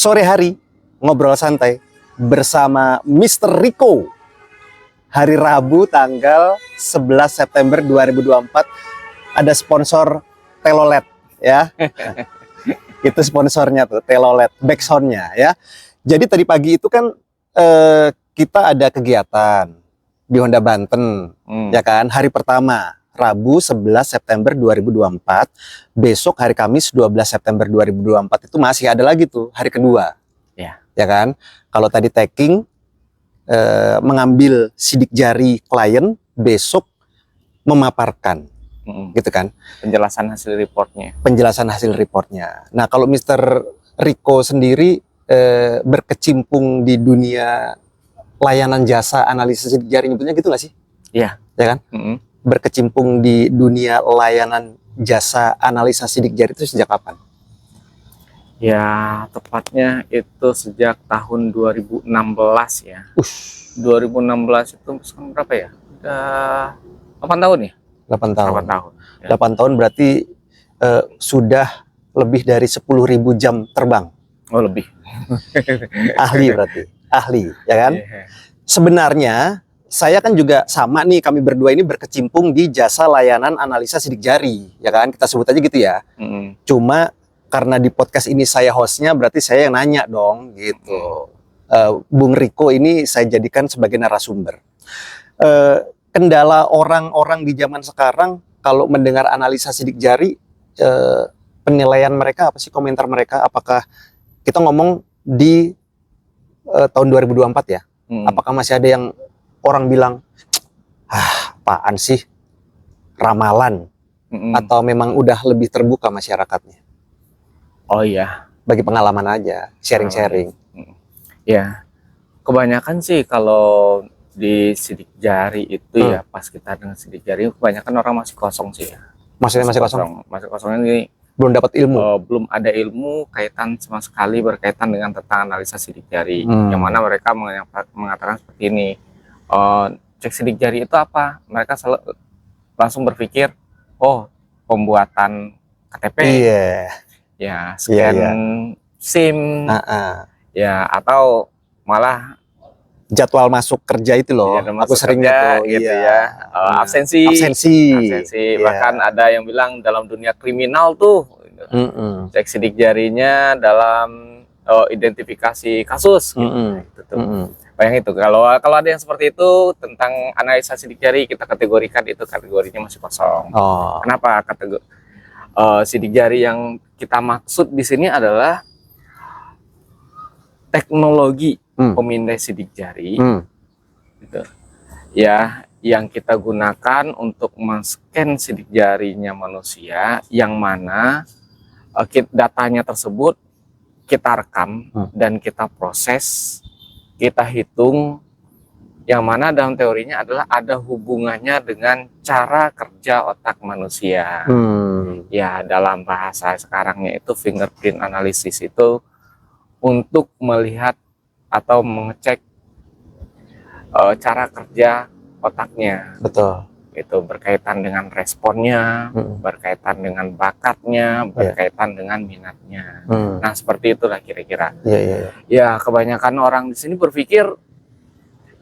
sore hari ngobrol santai bersama Mr. Rico. Hari Rabu tanggal 11 September 2024 ada sponsor Telolet ya. Itu sponsornya tuh Telolet, backsoundnya ya. Jadi tadi pagi itu kan kita ada kegiatan di Honda Banten ya kan, hari pertama Rabu 11 September 2024, besok hari Kamis 12 September 2024 itu masih ada lagi tuh hari kedua. Ya kan? Kalau tadi tagging mengambil sidik jari klien, besok memaparkan. Gitu kan? Penjelasan hasil reportnya. Penjelasan hasil reportnya. Nah, kalau Mr. Rico sendiri berkecimpung di dunia layanan jasa analisis sidik jari, nyebutnya gitu nggak sih? Iya. Ya kan? Berkecimpung di dunia layanan jasa analisa sidik jari itu sejak kapan? Ya, tepatnya itu sejak tahun 2016 ya. 2016 itu sekarang berapa ya? Udah 8 tahun ya? 8 tahun. 8 tahun. Ya. 8 tahun berarti sudah lebih dari 10.000 jam terbang. Oh, lebih. Ahli berarti. Ahli, ya kan? Yeah. Sebenarnya saya kan juga sama nih, kami berdua ini berkecimpung di jasa layanan analisa sidik jari, ya kan? Kita sebut aja gitu ya. Cuma karena di podcast ini saya hostnya, berarti saya yang nanya dong, gitu. Bung Rico ini saya jadikan sebagai narasumber. Kendala orang-orang di zaman sekarang kalau mendengar analisa sidik jari, penilaian mereka apa sih, komentar mereka? Apakah kita ngomong di tahun 2024 ya? Apakah masih ada yang orang bilang, apaan sih, ramalan, atau memang udah lebih terbuka masyarakatnya? Oh iya, bagi pengalaman aja, sharing-sharing. Ya, kebanyakan sih kalau di sidik jari itu ya, pas kita dengan sidik jari, kebanyakan orang masih kosong sih ya. Maksudnya masih kosong? Masih kosongnya ini belum dapat ilmu? Belum ada ilmu kaitan sama sekali berkaitan dengan tentang analisa sidik jari. Yang mana mereka mengatakan seperti ini, cek sidik jari itu apa? Mereka selalu langsung berpikir, oh, pembuatan KTP, ya scan SIM, ya atau malah jadwal masuk kerja itu loh. Aku seringnya tuh, gitu ya. Absensi. Bahkan ada yang bilang dalam dunia kriminal tuh, cek sidik jarinya dalam identifikasi kasus. Gitu tuh. Bayang itu, kalau ada yang seperti itu tentang analisa sidik jari, kita kategorikan itu kategorinya masih kosong. Kenapa sidik jari yang kita maksud di sini adalah teknologi pemindai sidik jari, gitu. Ya, yang kita gunakan untuk men-scan sidik jarinya manusia, yang mana datanya tersebut kita rekam dan kita proses, kita hitung, yang mana dalam teorinya adalah ada hubungannya dengan cara kerja otak manusia. Ya, dalam bahasa sekarangnya itu fingerprint analysis itu untuk melihat atau mengecek cara kerja otaknya. Betul. Itu berkaitan dengan responnya, berkaitan dengan bakatnya, berkaitan dengan minatnya. Nah, seperti itulah kira-kira. Ya, kebanyakan orang di sini berpikir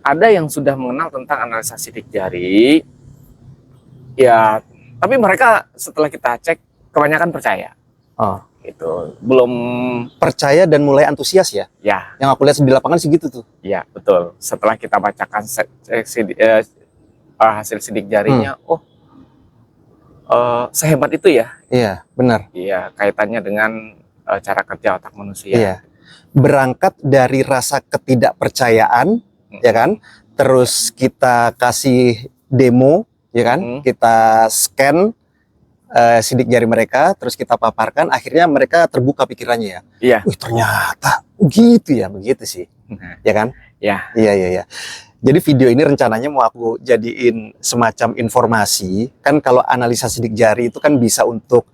ada yang sudah mengenal tentang analisa sidik jari. Ya, tapi mereka setelah kita cek kebanyakan percaya. Itu belum percaya dan mulai antusias ya. Yang aku lihat di lapangan sih gitu tuh. Ya, betul. Setelah kita bacakan hasil sidik jarinya, sehebat itu ya. Iya, benar. Iya, kaitannya dengan cara kerja otak manusia. Iya. Berangkat dari rasa ketidakpercayaan, ya kan? Terus kita kasih demo, ya kan? Kita scan sidik jari mereka, terus kita paparkan, akhirnya mereka terbuka pikirannya ya. Iya. Ternyata gitu ya, begitu sih. Ya kan? Iya. Jadi video ini rencananya mau aku jadiin semacam informasi. Kan kalau analisa sidik jari itu kan bisa untuk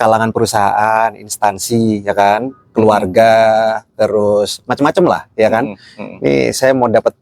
kalangan perusahaan, instansi, ya kan? Keluarga, terus macam-macam lah, ya kan? Nih saya mau dapat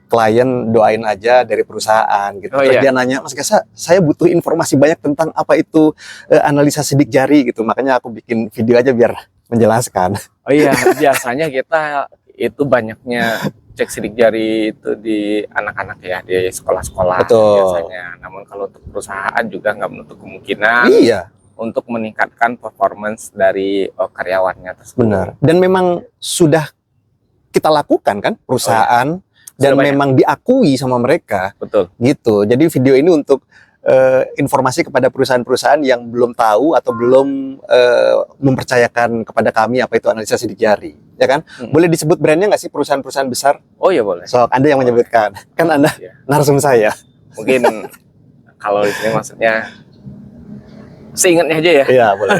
klien doain aja dari perusahaan gitu. Terus dia nanya, Mas Gesa, saya butuh informasi banyak tentang apa itu analisa sidik jari gitu. Makanya aku bikin video aja biar menjelaskan. Oh iya, biasanya kita itu banyaknya cek sidik jari itu di anak-anak ya, di sekolah-sekolah Betul. biasanya. Namun kalau untuk perusahaan juga nggak menutup kemungkinan Iya, untuk meningkatkan performance dari karyawannya tersebut. benar. Dan memang sudah kita lakukan kan perusahaan dan Sudah banyak. memang diakui sama mereka Betul. gitu. Jadi video ini untuk informasi kepada perusahaan-perusahaan yang belum tahu atau belum mempercayakan kepada kami apa itu analisa sidik jari, ya kan? Boleh disebut brandnya nggak sih perusahaan-perusahaan besar? Oh iya boleh. Sok, Anda yang menyebutkan, kan Anda Iya. narsum saya. Mungkin kalau di sini maksudnya seingatnya aja ya. Iya boleh.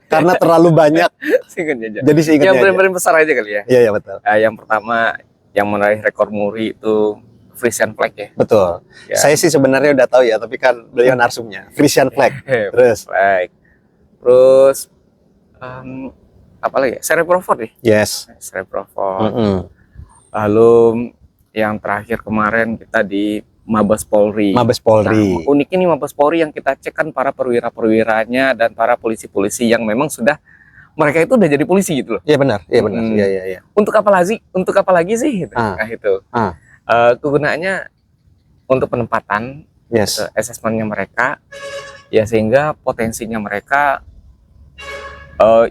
Karena terlalu banyak, Seingatnya aja. jadi seingatnya Yang aja. brand-brand besar aja kali ya. Iya iya betul, Yang pertama yang meraih rekor muri itu Frisian Flag ya. betul. Ya. Saya sih sebenarnya udah tahu ya, tapi kan beliau narsumnya Frisian Flag. Terus, Baik. Terus apa lagi? Cerebrofort nih. yes. Cerebrofort. Mm-mm. Lalu yang terakhir kemarin kita di Mabes Polri. Mabes Polri. Nah, uniknya nih Mabes Polri yang kita cek kan para perwira-perwiranya dan para polisi-polisi yang memang sudah mereka itu udah jadi polisi gitu loh. Iya benar, iya benar. Mm. Iya iya iya. Untuk apa lagi? Untuk apa lagi sih? Gitu. Ah. Nah itu. Ah. Kegunaannya untuk penempatan, Yes. asesmennya mereka, ya sehingga potensinya mereka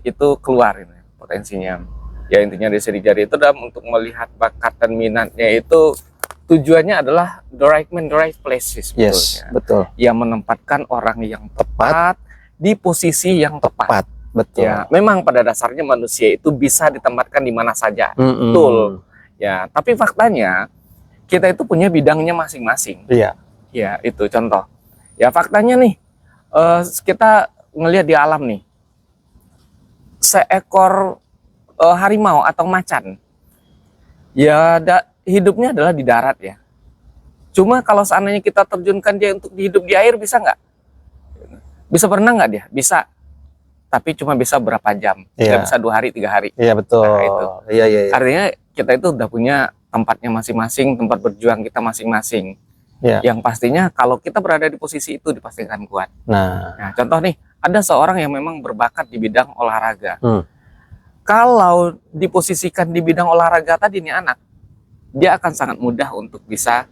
itu keluar ini, potensinya. Ya intinya dari sidik jari itu dalam untuk melihat bakat dan minatnya itu tujuannya adalah the right man, the right places. Yes, sebetulnya. betul. Yang menempatkan orang yang tepat di posisi yang tepat. Betul. Ya, memang pada dasarnya manusia itu bisa ditempatkan di mana saja. Mm-mm. Betul. Ya, tapi faktanya kita itu punya bidangnya masing-masing. Iya. Ya, itu contoh. Ya, faktanya nih, kita ngelihat di alam nih, seekor harimau atau macan, ya hidupnya adalah di darat ya. Cuma kalau seandainya kita terjunkan dia untuk hidup di air, bisa nggak? Bisa berenang nggak dia? Bisa. Tapi cuma bisa berapa jam? Iya. Nggak bisa 2 hari, 3 hari. Iya betul. Nah, itu. Iya iya. Iya. Artinya kita itu udah punya tempatnya masing-masing, tempat berjuang kita masing-masing. Iya. Yang pastinya kalau kita berada di posisi itu dipastikan kuat. Nah, Nah, contoh nih, ada seorang yang memang berbakat di bidang olahraga. Hmm. Kalau diposisikan di bidang olahraga tadi nih anak, dia akan sangat mudah untuk bisa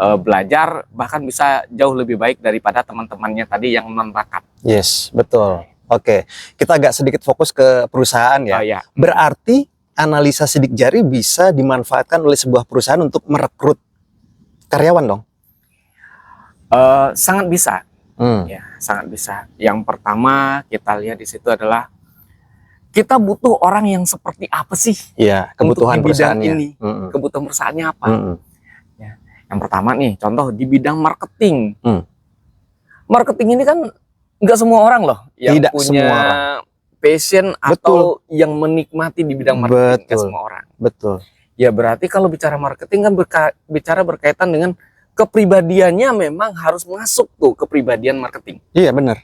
belajar, bahkan bisa jauh lebih baik daripada teman-temannya tadi yang non bakat. yes, betul. Oke, kita agak sedikit fokus ke perusahaan ya. Oh, ya. Berarti analisa sidik jari bisa dimanfaatkan oleh sebuah perusahaan untuk merekrut karyawan dong? Sangat bisa. Hmm. Ya, sangat bisa. Yang pertama kita lihat di situ adalah kita butuh orang yang seperti apa sih? Iya, Untuk kebutuhan di bidang perusahaannya. ini. Mm-mm. Kebutuhan perusahaannya apa? Mm-mm. Yang pertama nih, contoh di bidang marketing. Hmm. Marketing ini kan nggak semua orang loh yang Tidak punya semua orang. passion atau yang menikmati di bidang marketing. Nggak Betul. semua orang. Betul. Ya berarti kalau bicara marketing kan bicara berkaitan dengan kepribadiannya, memang harus masuk tuh kepribadian marketing. Iya benar.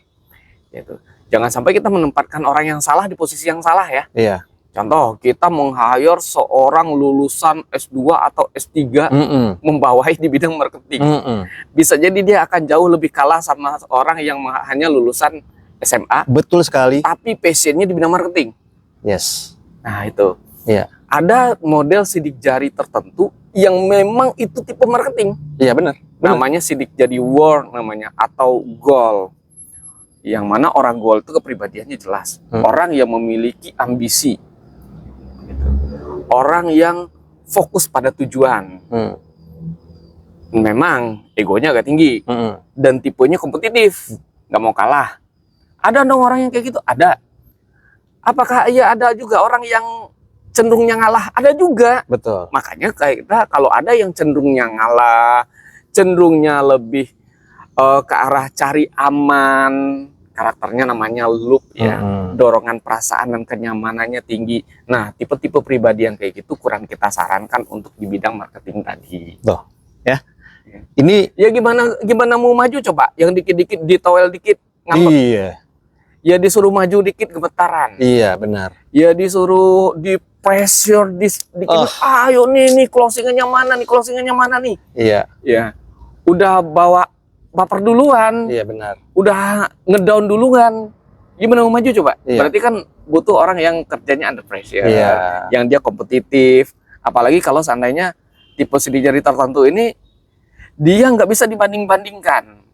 Gitu. Jangan sampai kita menempatkan orang yang salah di posisi yang salah ya. Iya. Contoh, kita meng-hire seorang lulusan S2 atau S3 Mm-mm. membawahi di bidang marketing. Mm-mm. Bisa jadi dia akan jauh lebih kalah sama orang yang hanya lulusan SMA, Betul sekali. tapi passionnya di bidang marketing. Yes. Nah itu. Iya. Ada model sidik jari tertentu yang memang itu tipe marketing. Iya benar. Benar. Namanya sidik jari war namanya, atau goal. Yang mana orang goal itu kepribadiannya jelas. Orang yang memiliki ambisi. Gitu. Orang yang fokus pada tujuan. Memang egonya agak tinggi. Dan tipenya kompetitif. Nggak mau kalah. Ada dong orang yang kayak gitu? Ada. Apakah ya ada juga orang yang cenderungnya ngalah? Ada juga. Betul. Makanya kayak kita kalau ada yang cenderungnya ngalah, cenderungnya lebih ke arah cari aman, karakternya namanya loop ya, dorongan perasaan dan kenyamanannya tinggi. Nah, tipe-tipe pribadi yang kayak gitu kurang kita sarankan untuk di bidang marketing tadi. Tuh, ya. Ini Ya gimana mau maju coba? Yang dikit-dikit ditowel dikit ngambek. iya. Ya disuruh maju dikit gemetaran. Iya, benar. Ya disuruh di pressure dikit. Ayo nih closingannya mana nih? Closingannya mana nih? Iya. Ya. Udah bawa baper duluan. Iya, benar. Udah ngedown duluan. Gimana mau maju coba? Iya. Berarti kan butuh orang yang kerjanya under pressure, Iya. yang dia kompetitif. Apalagi kalau seandainya tipe sidik jari tertentu ini dia nggak bisa dibanding-bandingkan.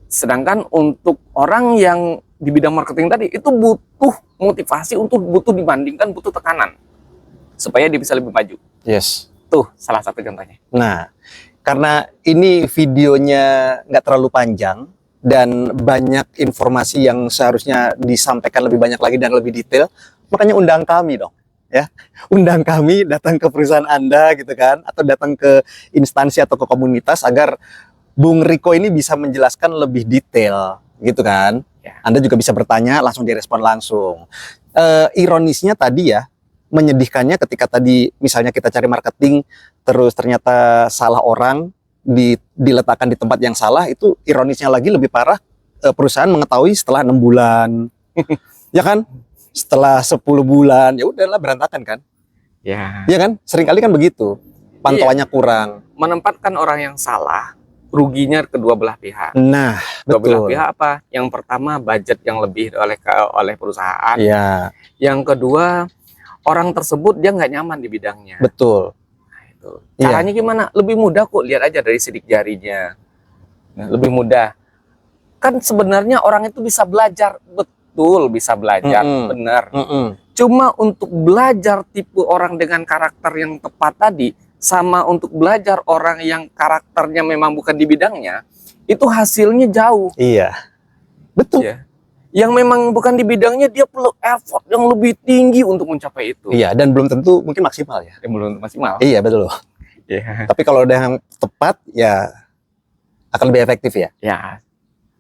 Sedangkan untuk orang yang di bidang marketing tadi itu butuh motivasi untuk butuh dibandingkan, butuh tekanan supaya dia bisa lebih maju. Yes. Tuh salah satu contohnya. Nah, karena ini videonya nggak terlalu panjang dan banyak informasi yang seharusnya disampaikan lebih banyak lagi dan lebih detail, makanya undang kami dong, ya. Undang kami datang ke perusahaan Anda gitu kan, atau datang ke instansi atau ke komunitas agar Bung Riko ini bisa menjelaskan lebih detail gitu kan. Ya. Anda juga bisa bertanya, langsung direspon langsung. Ironisnya tadi ya, menyedihkannya ketika tadi misalnya kita cari marketing terus ternyata salah orang diletakkan di tempat yang salah, itu ironisnya lagi lebih parah, perusahaan mengetahui setelah 6 bulan ya kan, setelah 10 bulan ya udahlah berantakan kan, Ya. ya kan, seringkali kan begitu, pantauannya kurang. Menempatkan orang yang salah, ruginya kedua belah pihak. Nah Kedua belah betul, pihak apa? Yang pertama budget yang lebih oleh perusahaan. ya Yang kedua orang tersebut dia nggak nyaman di bidangnya. betul. Itu. Iya. Caranya gimana? Lebih mudah kok, lihat aja dari sidik jarinya. Nah, lebih mudah. Kan sebenarnya orang itu bisa belajar, betul bisa belajar, benar. Cuma untuk belajar tipe orang dengan karakter yang tepat tadi, sama untuk belajar orang yang karakternya memang bukan di bidangnya, itu hasilnya jauh. Iya, betul. Ya. Yang memang bukan di bidangnya dia perlu effort yang lebih tinggi untuk mencapai itu. Iya, dan belum tentu mungkin maksimal ya. Yang belum maksimal. Iya betul. Ya. Tapi kalau udah yang tepat ya akan lebih efektif ya. Ya.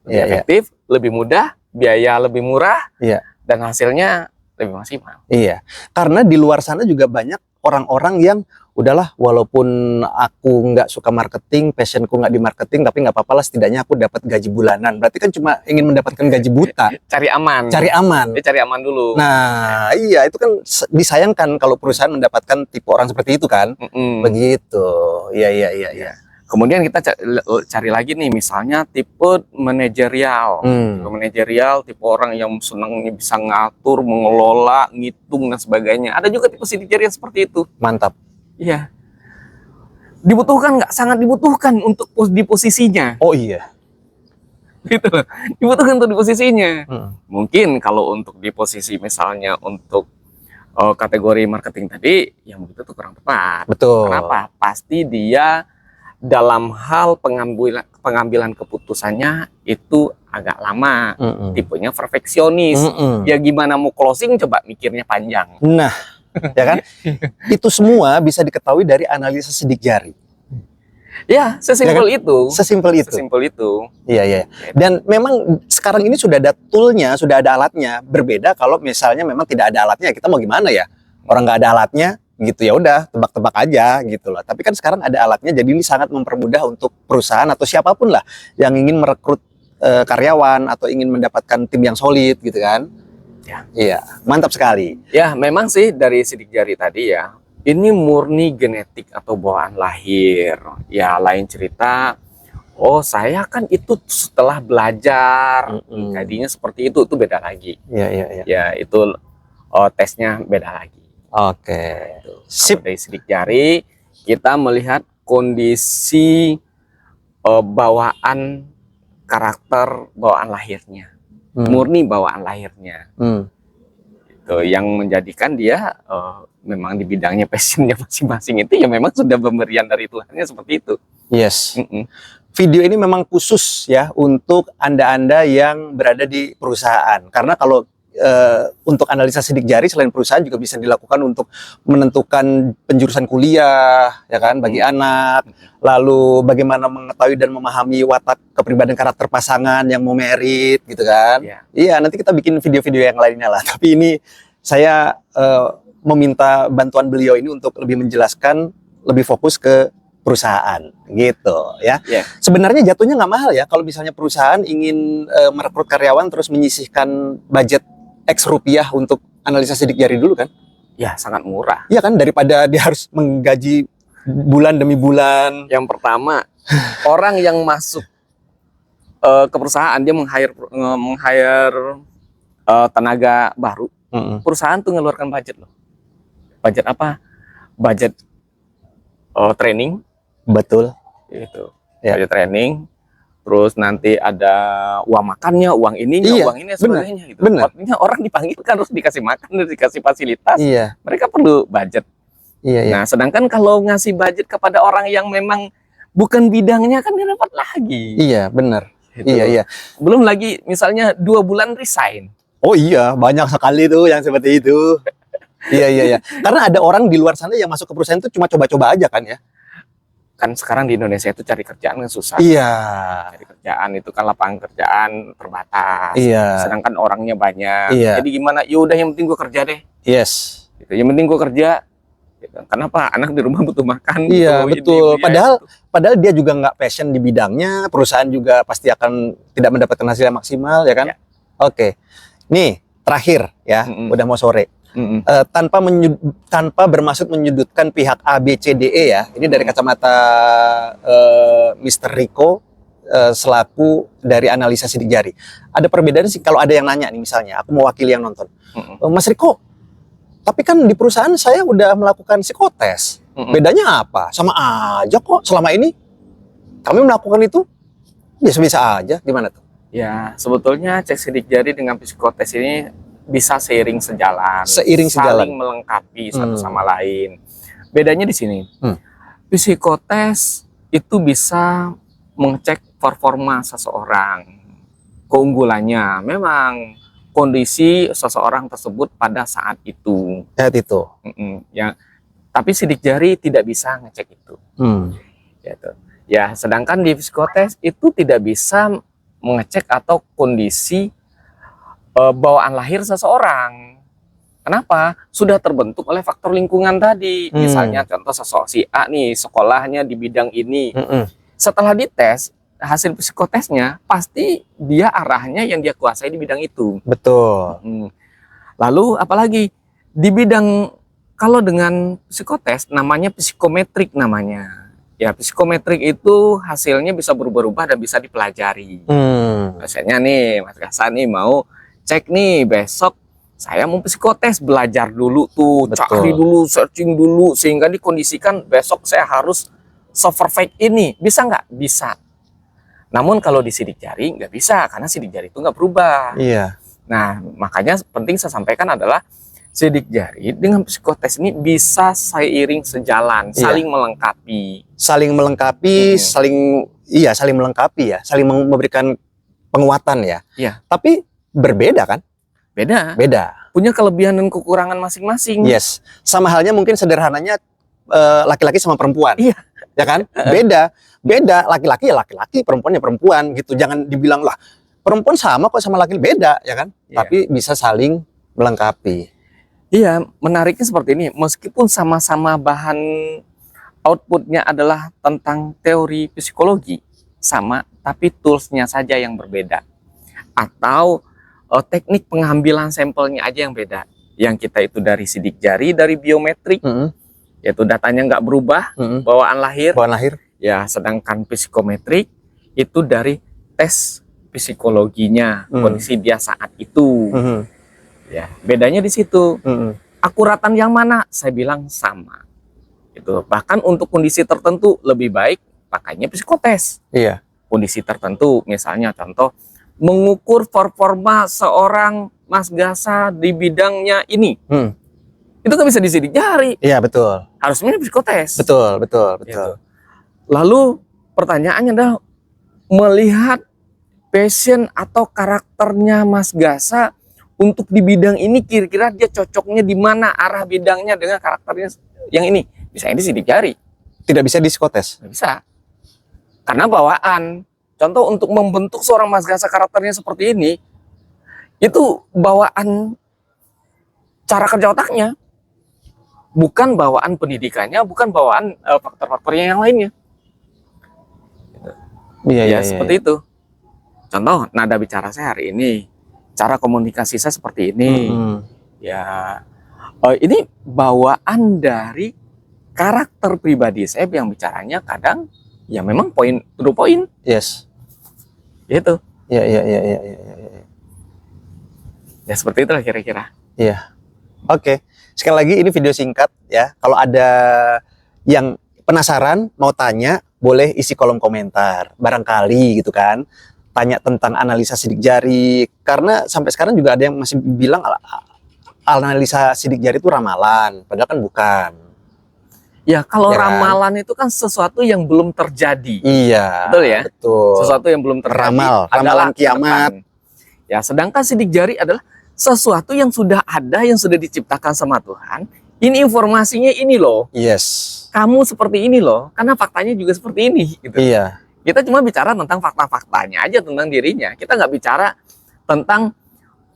Lebih Iya, iya. efektif, lebih mudah, biaya lebih murah, Iya. dan hasilnya lebih maksimal. Iya, karena di luar sana juga banyak orang-orang yang udahlah, walaupun aku nggak suka marketing, passionku nggak di marketing, tapi nggak apa-apa lah, setidaknya aku dapat gaji bulanan. Berarti kan cuma ingin mendapatkan gaji buta, Cari aman. cari aman. Dia cari aman dulu. Nah, iya itu kan disayangkan kalau perusahaan mendapatkan tipe orang seperti itu kan. Begitu. Iya, iya, iya, iya. Kemudian kita cari lagi nih, misalnya tipe manajerial. Tipe manajerial, tipe orang yang senang bisa ngatur, mengelola, ngitung dan sebagainya. Ada juga tipe sidik jari yang seperti itu. Mantap. Iya. Dibutuhkan nggak? Sangat dibutuhkan untuk di posisinya. Oh iya. Gitu. Dibutuhkan untuk di posisinya. Mungkin kalau untuk di posisi misalnya untuk kategori marketing tadi, yang begitu tuh kurang tepat. Betul. Kenapa? Pasti dia dalam hal pengambilan keputusannya itu agak lama. Tipenya perfeksionis. Ya gimana mau closing coba mikirnya panjang. Nah, ya kan? Itu semua bisa diketahui dari analisis sidik jari. Ya, sesimpel itu. Sesimpel itu. Sesimpel itu. Iya, iya. Dan memang sekarang ini sudah ada toolnya, sudah ada alatnya. Berbeda kalau misalnya memang tidak ada alatnya, kita mau gimana ya? Orang nggak ada alatnya, gitu ya udah tebak-tebak aja gitu loh. Tapi kan sekarang ada alatnya, jadi ini sangat mempermudah untuk perusahaan atau siapapun lah yang ingin merekrut karyawan atau ingin mendapatkan tim yang solid gitu kan. Ya. Iya, mantap sekali. Ya, memang sih dari sidik jari tadi ya, ini murni genetik atau bawaan lahir. Ya, lain cerita, oh saya kan itu setelah belajar, jadinya seperti itu beda lagi. Iya, iya, iya. Ya, itu tesnya beda lagi. Oke. Sip. Dari sidik jari, kita melihat kondisi bawaan karakter, bawaan lahirnya. Murni bawaan lahirnya. Gitu, yang menjadikan dia memang di bidangnya passionnya masing-masing itu ya memang sudah pemberian dari Tuhannya seperti itu. Yes. Video ini memang khusus ya untuk Anda-Anda yang berada di perusahaan. Karena kalau untuk analisa sidik jari selain perusahaan juga bisa dilakukan untuk menentukan penjurusan kuliah ya kan bagi anak, lalu bagaimana mengetahui dan memahami watak kepribadian karakter pasangan yang mau merit gitu kan. Iya, nanti kita bikin video-video yang lainnya lah. Tapi ini saya meminta bantuan beliau ini untuk lebih menjelaskan, lebih fokus ke perusahaan gitu ya. Sebenarnya jatuhnya nggak mahal ya kalau misalnya perusahaan ingin merekrut karyawan terus menyisihkan budget X rupiah untuk analisa sidik jari dulu kan? Ya, sangat murah. Iya kan, daripada dia harus menggaji bulan demi bulan. Yang pertama, orang yang masuk ke perusahaan dia meng-hire tenaga baru, perusahaan tuh ngeluarkan budget loh. Budget apa? Budget training. Betul. Gitu. Ya. Budget training. Terus nanti ada uang makannya, uang ininya, Iya, uang ini dan sebagainya. Gitu. bener. Artinya orang dipanggil kan harus dikasih makan, harus dikasih fasilitas. Iya. Mereka perlu budget. Iya, iya. Nah, sedangkan kalau ngasih budget kepada orang yang memang bukan bidangnya kan dia dapat lagi. Iya, benar. Gitu. Iya, iya. Belum lagi misalnya 2 bulan resign. Oh iya, banyak sekali tuh yang seperti itu. Iya, iya, iya. Karena ada orang di luar sana yang masuk ke perusahaan itu cuma coba-coba aja kan ya. Kan sekarang di Indonesia itu cari kerjaan kan susah. Iya. Cari kerjaan itu kan lapangan kerjaan terbatas. Iya. Sedangkan orangnya banyak. Iya. Jadi gimana? Ya udah yang penting gua kerja deh. Yes. Gitu. Yang penting gua kerja. Gitu. Kenapa? Anak di rumah butuh makan. Iya, butuh betul. ini, Padahal dia juga nggak passion di bidangnya, perusahaan juga pasti akan tidak mendapatkan hasil yang maksimal, ya kan? Ya. Oke. Nih, terakhir ya, udah mau sore. Tanpa bermaksud menyudutkan pihak A, B, C, D, E ya. Ini dari kacamata Mr. Rico selaku dari analisa sidik jari. Ada perbedaan sih kalau ada yang nanya nih misalnya, aku mewakili yang nonton. Mas Rico, tapi kan di perusahaan saya udah melakukan psikotes. Bedanya apa? Sama aja kok selama ini kami melakukan itu biasa-biasa aja. Gimana tuh? Ya, sebetulnya cek sidik jari dengan psikotes ini bisa seiring sejalan, Seiring sejalan. saling melengkapi satu sama lain. Bedanya di sini, psikotes itu bisa mengecek performa seseorang, keunggulannya, memang kondisi seseorang tersebut pada saat itu. Itu. Ya, tapi sidik jari tidak bisa ngecek itu. Gitu. Ya, sedangkan di psikotes itu tidak bisa mengecek atau kondisi bawaan lahir seseorang. Kenapa? Sudah terbentuk oleh faktor lingkungan tadi. Misalnya contoh si A nih, sekolahnya di bidang ini. Setelah dites, hasil psikotesnya pasti dia arahnya yang dia kuasai di bidang itu. Betul. Lalu apalagi di bidang, kalau dengan psikotes namanya psikometrik namanya. Ya, psikometrik itu hasilnya bisa berubah-ubah dan bisa dipelajari. Misalnya nih Mas Gasan nih mau cek nih, besok saya mau psikotes, belajar dulu tuh. Betul. Cari dulu, searching dulu, sehingga dikondisikan besok saya harus survey ini. Bisa nggak? Bisa. Namun kalau di sidik jari nggak bisa, karena sidik jari itu nggak berubah. Iya. Nah, makanya penting saya sampaikan adalah sidik jari dengan psikotes ini bisa seiring sejalan, saling melengkapi. Saling melengkapi, saling melengkapi ya, saling memberikan penguatan ya. Iya. Tapi berbeda kan? Beda. Punya kelebihan dan kekurangan masing-masing. Yes. Sama halnya mungkin sederhananya laki-laki sama perempuan. Iya. Ya kan? Beda. Laki-laki ya laki-laki, perempuan ya perempuan gitu. Jangan dibilang lah perempuan sama kok sama laki, beda ya kan? Iya. Tapi bisa saling melengkapi. Iya, menariknya seperti ini. Meskipun sama-sama bahan outputnya adalah tentang teori psikologi sama, tapi toolsnya saja yang berbeda. Atau teknik pengambilan sampelnya aja yang beda. Yang kita itu dari sidik jari, dari biometrik, yaitu datanya nggak berubah, bawaan lahir. Ya, sedangkan psikometrik itu dari tes psikologinya, kondisi dia saat itu. Ya, bedanya di situ. Akuratan yang mana? Saya bilang sama. Itu bahkan untuk kondisi tertentu lebih baik pakainya psikotes. Iya. Kondisi tertentu, misalnya contoh mengukur performa seorang Mas Gasa di bidangnya ini. Itu kan bisa disidik jari. Iya, betul. Harusnya psikotes. Betul. Gitu. Lalu pertanyaannya adalah melihat passion atau karakternya Mas Gasa untuk di bidang ini, kira-kira dia cocoknya di mana, arah bidangnya dengan karakternya yang ini. Bisa ini sidik jari. Tidak bisa di psikotes. Nggak bisa. Karena bawaan. Contoh untuk membentuk seorang Mas Gasa karakternya seperti ini, itu bawaan cara kerja otaknya. Bukan bawaan pendidikannya, bukan bawaan faktor-faktornya yang lainnya. Iya, seperti itu. Contoh, nada bicara saya hari ini, cara komunikasi saya seperti ini. Ya, ini bawaan dari karakter pribadi saya yang bicaranya kadang ya memang poin to the point. Yes. Gitu. Iya. Ya seperti itulah kira-kira. Iya. Oke. Sekali lagi ini video singkat ya. Kalau ada yang penasaran mau tanya, boleh isi kolom komentar. Barangkali gitu kan. Tanya tentang analisa sidik jari, karena sampai sekarang juga ada yang masih bilang analisa sidik jari itu ramalan, padahal kan bukan. Ya kalau Ya kan? ramalan itu kan sesuatu yang belum terjadi. Iya, Betul ya? betul. Sesuatu yang belum terjadi. Ramalan adalah kiamat. ke depan. Ya, sedangkan sidik jari adalah sesuatu yang sudah ada, yang sudah diciptakan sama Tuhan. Ini informasinya ini loh. Yes. Kamu seperti ini loh, karena faktanya juga seperti ini. Gitu. Iya. Kita cuma bicara tentang fakta-faktanya aja, tentang dirinya. Kita nggak bicara tentang,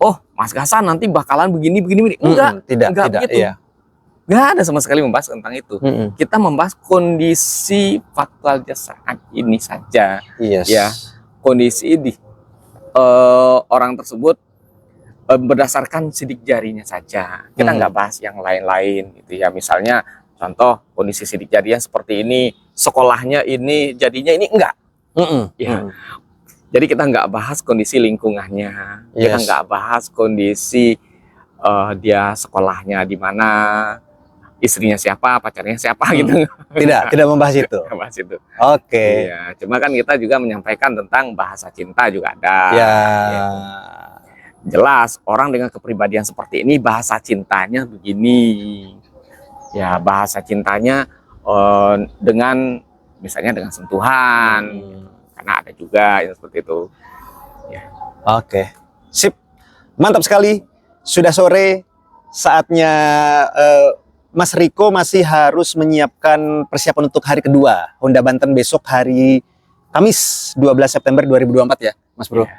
oh Mas Gasan nanti bakalan begini. Enggak, tidak begitu. iya. Nggak ada sama sekali membahas tentang itu. Kita membahas kondisi faktualnya saat ini saja. Yes. Ya, kondisi di orang tersebut berdasarkan sidik jarinya saja. Kita nggak bahas yang lain-lain gitu ya. Misalnya contoh kondisi sidik jarinya seperti ini, sekolahnya ini, jadinya ini enggak. Ya. Jadi kita nggak bahas kondisi lingkungannya. Kita Yes. nggak bahas kondisi dia sekolahnya di mana, istrinya siapa, pacarnya siapa gitu. Tidak membahas itu. Nggak bahas itu. Oke. Iya, cuma kan kita juga menyampaikan tentang bahasa cinta juga ada. Ya. Gitu. Jelas orang dengan kepribadian seperti ini bahasa cintanya begini. Ya, bahasa cintanya dengan misalnya dengan sentuhan. Karena ada juga yang seperti itu. Ya. Oke. Sip. Mantap sekali. Sudah sore, saatnya Mas Riko masih harus menyiapkan persiapan untuk hari kedua Honda Banten besok hari Kamis 12 September 2024 ya, Mas Bro. Ya.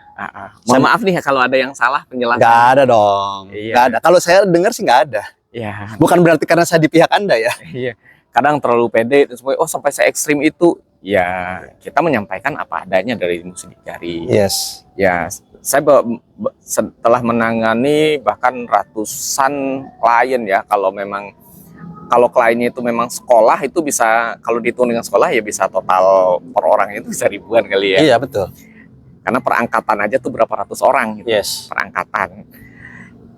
Mohon maaf nih kalau ada yang salah penjelasan. Nggak ada dong. Iya. Nggak ada. Kalau saya dengar sih nggak ada. Ya. Bukan berarti karena saya di pihak Anda ya. Iya. Kadang terlalu pede terus oh sampai se ekstrim itu. Ya, kita menyampaikan apa adanya dari ilmu sidik jari. Yes. Ya, saya setelah menangani bahkan ratusan klien ya, kalau kliennya itu memang sekolah itu bisa, kalau dihitung dengan sekolah ya bisa total per orang itu bisa ribuan kali ya. Iya, betul. Karena perangkatan aja tuh berapa ratus orang gitu. Yes. Perangkatan.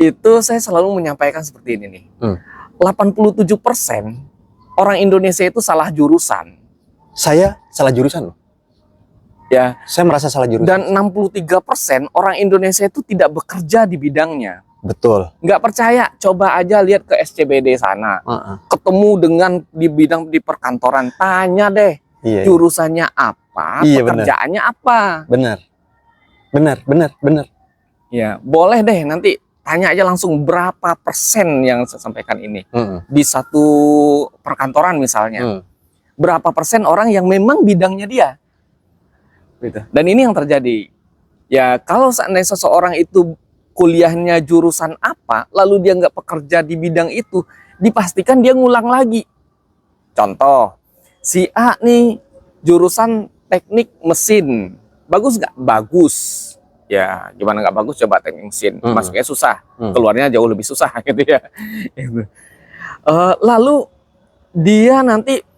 Itu saya selalu menyampaikan seperti ini nih. 87% orang Indonesia itu salah jurusan. Saya salah jurusan loh. Ya, saya merasa salah jurusan. Dan 63% orang Indonesia itu tidak bekerja di bidangnya. Betul. Nggak percaya, coba aja lihat ke SCBD sana. Ketemu dengan di bidang di perkantoran, tanya deh jurusannya apa, pekerjaannya apa. Benar. Ya, boleh deh nanti tanya aja langsung berapa persen yang saya sampaikan ini. Di satu perkantoran misalnya. Berapa persen orang yang memang bidangnya dia. Gitu. Dan ini yang terjadi. Ya, kalau seandainya seseorang itu kuliahnya jurusan apa, lalu dia nggak bekerja di bidang itu, dipastikan dia ngulang lagi. Contoh, si A nih jurusan teknik mesin. Bagus nggak? Bagus. Ya, gimana nggak bagus, coba teknik mesin. Masuknya susah, keluarnya jauh lebih susah gitu ya. Lalu dia nanti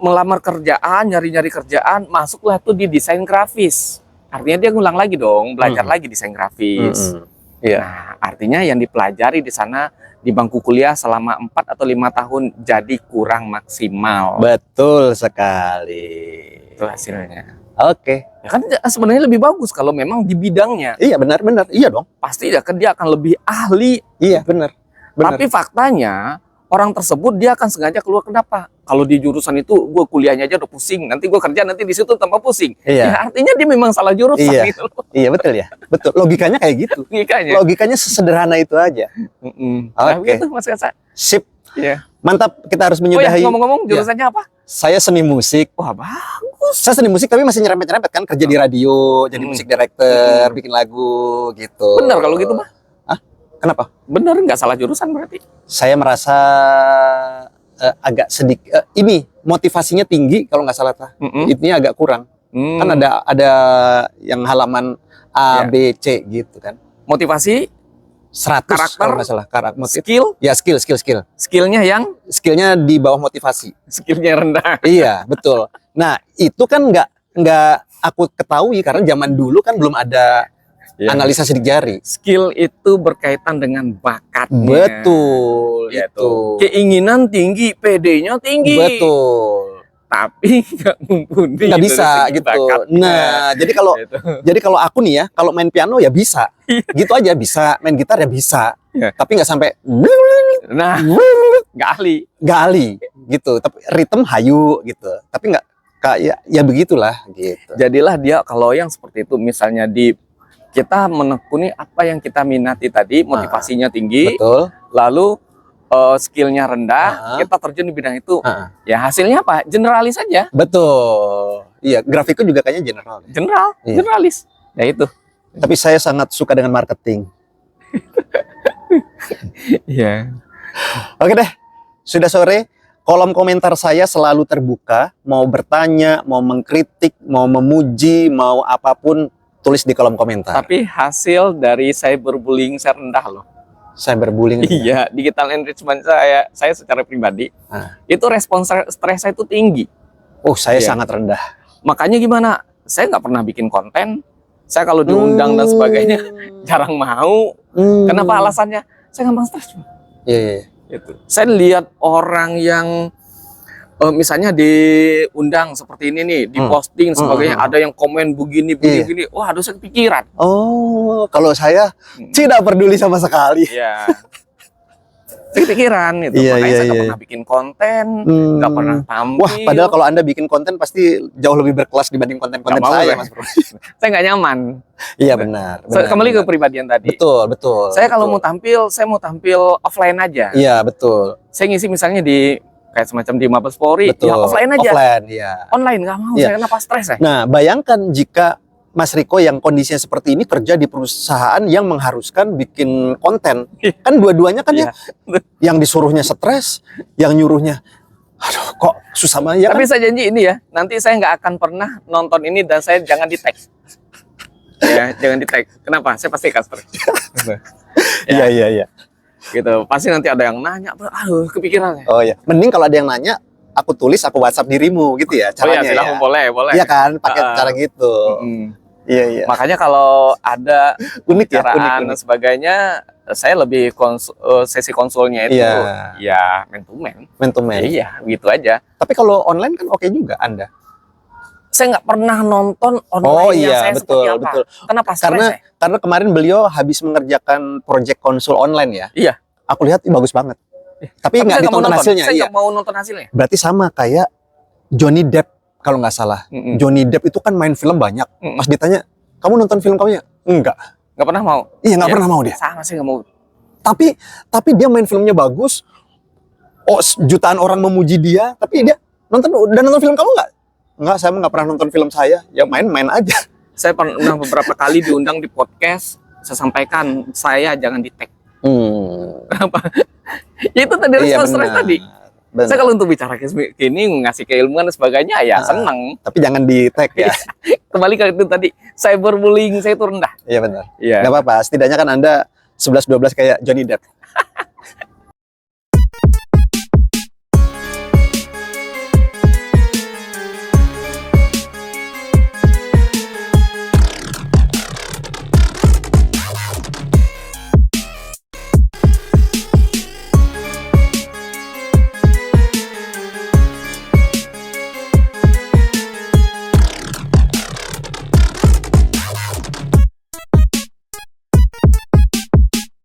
melamar kerjaan, nyari-nyari kerjaan, masuklah tuh di desain grafis. Artinya dia ngulang lagi dong, belajar lagi desain grafis. Nah, artinya yang dipelajari di sana di bangku kuliah selama 4 atau 5 tahun jadi kurang maksimal. Betul sekali. Itu hasilnya. Oke. Ya kan sebenarnya lebih bagus kalau memang di bidangnya. Iya, benar. Iya dong. Pasti dia akan lebih ahli. Iya, benar. Tapi faktanya orang tersebut dia akan sengaja keluar. Kenapa? Kalau di jurusan itu gue kuliahnya aja udah pusing, nanti gue kerja nanti di situ tambah pusing. Ya artinya dia memang salah jurusan. Iya, gitu. Iya betul ya, betul. Logikanya kayak gitu. Logikanya sesederhana itu aja. Oke. Gitu, Mas Gasan. Sip. Iya. Mantap, kita harus menyudahi. Ngomong-ngomong jurusannya apa? Saya seni musik. Wah, bagus. Saya seni musik tapi masih nyerempet-nyerempet kan, kerja di radio, jadi musik director, bikin lagu gitu. Benar kalau gitu mah. Kenapa? Bener, nggak salah jurusan berarti. Saya merasa agak sedikit ini motivasinya tinggi kalau nggak salah ini agak kurang. Kan ada yang halaman A, B, C gitu kan. Motivasi 100 karakter, kalau nggak salah, skill. Ya, skill. Skillnya di bawah motivasi. Skillnya rendah. Iya, betul. Nah, itu kan nggak aku ketahui karena zaman dulu kan belum ada Ya. Analisa sidik jari. Skill itu berkaitan dengan bakatnya. Betul, Ya, itu. Keinginan tinggi, PD-nya tinggi. Betul. Tapi nggak mumpuni. Nggak dari bisa segi gitu. bakatnya. Nah, Gitu. jadi kalau aku nih ya, kalau main piano ya bisa. Gitu aja bisa, main gitar ya bisa. Iya. Tapi nggak sampai Nah, nggak ahli. nggak ahli gitu. Tapi ritme hayu gitu. Tapi nggak kayak ya begitulah gitu. Jadilah dia kalau yang seperti itu, misalnya kita menekuni apa yang kita minati tadi, motivasinya tinggi, Betul. lalu skillnya rendah, kita terjun di bidang itu, ya hasilnya apa? Generalis saja. Betul. Iya, grafikku juga kayaknya general. Iya. Generalis. Ya itu. Tapi saya sangat suka dengan marketing. Iya. Oke deh, sudah sore. Kolom komentar saya selalu terbuka. Mau bertanya, mau mengkritik, mau memuji, mau apapun, tulis di kolom komentar. Tapi hasil dari cyberbullying saya rendah loh. Cyberbullying. Iya, digital enrichment saya secara pribadi, itu respons stres saya itu tinggi. Oh, saya Iya. sangat rendah. Makanya gimana? Saya nggak pernah bikin konten. Saya kalau diundang dan sebagainya jarang mau. Kenapa alasannya? Saya gampang stres. Iya, iya. Gitu. Saya lihat orang yang misalnya diundang seperti ini nih, diposting sebagainya, ada yang komen begini. Wah, aduh saya kepikiran. Oh, kalau saya tidak peduli sama sekali. Iya. Saya kepikiran gitu. Iya, Makanya iya, saya nggak iya. pernah bikin konten, nggak pernah tampil. Wah, padahal kalau Anda bikin konten pasti jauh lebih berkelas dibanding konten-konten Nggak mau, saya, saya. Mas Bro. Saya nggak nyaman. Iya, benar. Kembali ke kepribadian tadi. Betul, betul. Saya kalau betul. mau tampil, saya mau tampil offline aja. Iya, betul. Saya ngisi misalnya di kayak semacam di Mabes Polri, Betul. ya offline aja. Offline, iya. Online nggak mau, Iya. saya kenapa stres ya? Nah, bayangkan jika Mas Riko yang kondisinya seperti ini kerja di perusahaan yang mengharuskan bikin konten. Kan dua-duanya kan Iya. ya, yang disuruhnya stres, yang nyuruhnya, aduh kok susah banget ya Tapi kan? saya janji ini ya, nanti saya nggak akan pernah nonton ini dan saya jangan di tag. Ya, jangan di tag. Kenapa? Saya pasti akan stres. Iya, iya, iya. Gitu. Pasti nanti ada yang nanya, aduh kepikiran ya. Oh iya, mending kalau ada yang nanya, aku tulis, aku WhatsApp dirimu gitu ya Oh caranya iya, silakan, ya. boleh. Iya kan, pakai cara gitu. Iya, iya. Makanya kalau ada Unik ya, pembicaraan unik. dan sebagainya, saya lebih sesi konsulnya itu ya man to man. Man to man. Iya, gitu aja. Tapi kalau online kan oke juga Anda. Saya nggak pernah nonton online Oh iya, saya betul, seperti apa. betul. Kenapa stres Karena ya? karena kemarin beliau habis mengerjakan project konsul online ya. Iya. Aku lihat bagus banget. Tapi nggak saya ditonton hasilnya. Saya Iya. nggak mau nonton hasilnya. Berarti sama kayak Johnny Depp kalau nggak salah. Johnny Depp itu kan main film banyak. Pas ditanya, kamu nonton film kamu ya? Enggak. Nggak pernah mau. Iya, nggak pernah mau dia. Sama sih nggak mau. Tapi dia main filmnya bagus. Oh, jutaan orang memuji dia. Tapi dia udah nonton film kamu nggak? Enggak, saya nggak pernah nonton film saya. Ya main aja. Saya pernah beberapa kali diundang di podcast. Saya sampaikan saya jangan di tag. Kenapa? Ya itu tadi respons stres tadi. Benar. Saya kalau untuk bicara kini ngasih keilmuan dan sebagainya ya seneng. Tapi jangan di tag ya. Kembali ke itu tadi, cyberbullying saya itu rendah. Iya benar. Iya. Nggak apa-apa. Setidaknya kan Anda 11-12 kayak Johnny Depp.